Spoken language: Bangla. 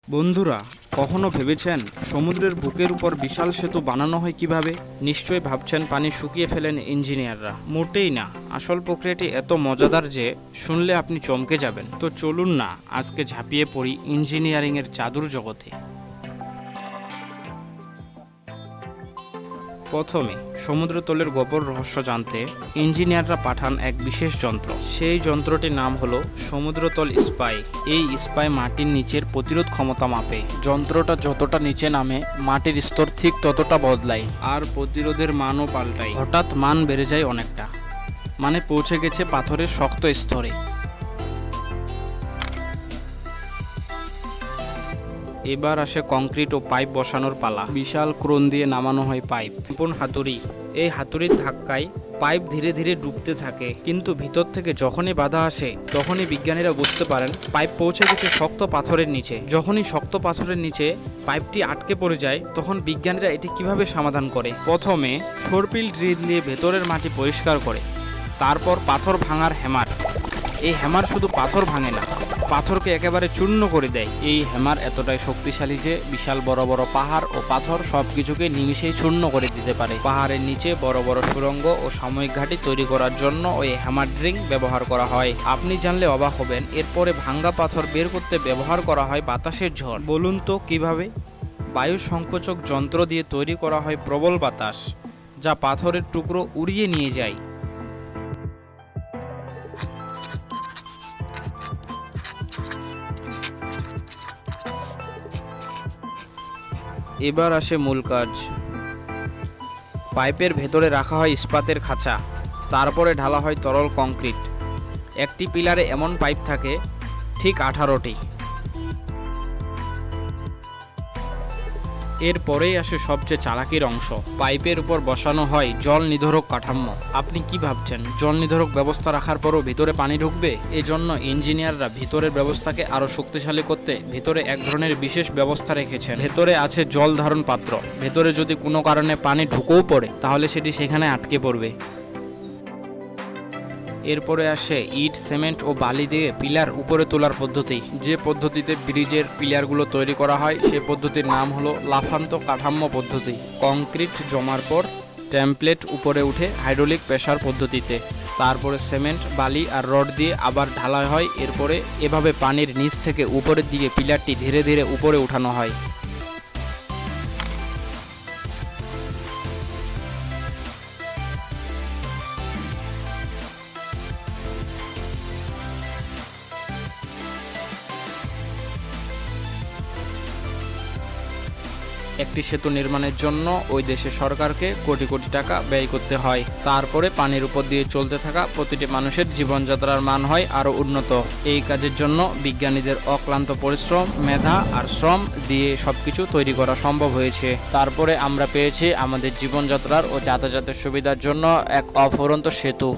বন্ধুরা, কখনো ভেবেছেন সমুদ্রের বুকের উপর বিশাল সেতু বানানো হয় কিভাবে? নিশ্চয়ই ভাবছেন পানি শুকিয়ে ফেলেন ইঞ্জিনিয়াররা। মোটেই না, আসল প্রক্রিয়াটি এত মজাদার যে শুনলে আপনি চমকে যাবেন। তো চলুন না আজকে ঝাঁপিয়ে পড়ি ইঞ্জিনিয়ারিংয়ের জাদুর জগতে। প্রথমে সমুদ্রতলের গোপন রহস্য জানতে ইঞ্জিনিয়াররা পাঠান এক বিশেষ যন্ত্র। সেই যন্ত্রটির নাম হলো সমুদ্রতল স্পাই। এই স্পাই মাটির নিচের প্রতিরোধ ক্ষমতা মাপে। যন্ত্রটা যতটা নিচে নামে মাটির স্তর ঠিক ততটা বদলায় আর প্রতিরোধের মানও পাল্টায়। হঠাৎ মান বেড়ে যায় অনেকটা, মানে পৌঁছে গেছে পাথরের শক্ত স্তরে। এবার আসে কংক্রিট ও পাইপ বসানোর পালা। বিশাল ক্রেন দিয়ে নামানো হয় পাইপ। কোন হাতুড়ি, এই হাতুড়ির ধাক্কায় পাইপ ধীরে ধীরে ডুবতে থাকে, কিন্তু ভিতর থেকে যখনই বাধা আসে তখনই বিজ্ঞানীরা বুঝতে পারেন পাইপ পৌঁছে গেছে শক্ত পাথরের নিচে। যখনই শক্ত পাথরের নিচে পাইপটি আটকে পড়ে যায় তখন বিজ্ঞানীরা এটি কিভাবে সমাধান করে। প্রথমে সরপিল ড্রিল দিয়ে ভেতরের মাটি পরিষ্কার করে, তারপর পাথর ভাঙার হ্যামার। এই হ্যামার শুধু পাথর ভাঙে না, পাথরকে একেবারে চূর্ণ করে দেয়। এই হ্যামার এতটাই শক্তিশালী যে বিশাল বড় বড় পাহাড় ও পাথর সবকিছুকে নিমিষেই চূর্ণ করে দিতে পারে। পাহাড়ের নিচে বড় বড় সুড়ঙ্গ ও সাময়িক ঘাঁটি তৈরি করার জন্য ওই হ্যামার ড্রিল ব্যবহার করা হয়। আপনি জানলে অবাক হবেন, এরপরে ভাঙ্গা পাথর বের করতে ব্যবহার করা হয় বাতাসের ঝড়। বলুন তো কিভাবে? বায়ু সংকোচক যন্ত্র দিয়ে তৈরি করা হয় প্রবল বাতাস, যা পাথরের টুকরো উড়িয়ে নিয়ে যায়। এবার আসে মূল কাজ। পাইপের ভেতরে রাখা হয় ইস্পাতের খাঁচা, তারপরে ঢালা হয় তরল কংক্রিট। একটি পিলারে এমন পাইপ থাকে ঠিক 18টি। এরপরেই আসে সবচেয়ে চালাকির অংশ। পাইপের উপর বসানো হয় জল নির্ধারক কাঠামো। আপনি কি ভাবছেন জল নির্ধারক ব্যবস্থা রাখার পরও ভিতরে পানি ঢুকবে? এজন্য ইঞ্জিনিয়াররা ভিতরের ব্যবস্থাকে আরও শক্তিশালী করতে ভিতরে এক ধরনের বিশেষ ব্যবস্থা রেখেছেন। ভেতরে আছে জল ধারণ পাত্র। ভেতরে যদি কোনো কারণে পানি ঢুকেও পড়ে তাহলে সেটি সেখানে আটকে পড়বে। এরপরে আসে ইট, সিমেন্ট ও বালি দিয়ে পিলার উপরে তোলার পদ্ধতি। যে পদ্ধতিতে ব্রিজের পিলারগুলো তৈরি করা হয় সে পদ্ধতির নাম হলো লাফান্ত কাঠামো পদ্ধতি। কংক্রিট জমার পর টেমপ্লেট উপরে উঠে হাইড্রোলিক প্রেসার পদ্ধতিতে, তারপরে সিমেন্ট, বালি আর রড দিয়ে আবার ঢালা হয়। এরপরে এভাবে পানির নিচ থেকে উপরের দিকে পিলারটি ধীরে ধীরে উপরে উঠানো হয়। একটি সেতু নির্মাণের জন্য ওই দেশের সরকারকে কোটি কোটি টাকা ব্যয় করতে হয়। তারপরে পানির উপর দিয়ে চলতে থাকা প্রতিটি মানুষের জীবনযাত্রার মান হয় আরও উন্নত। এই কাজের জন্য বিজ্ঞানীদের অক্লান্ত পরিশ্রম, মেধা আর শ্রম দিয়ে সবকিছু তৈরি করা সম্ভব হয়েছে। তারপরে আমরা পেয়েছি আমাদের জীবনযাত্রার ও যাতায়াতের সুবিধার জন্য এক অফুরন্ত সেতু।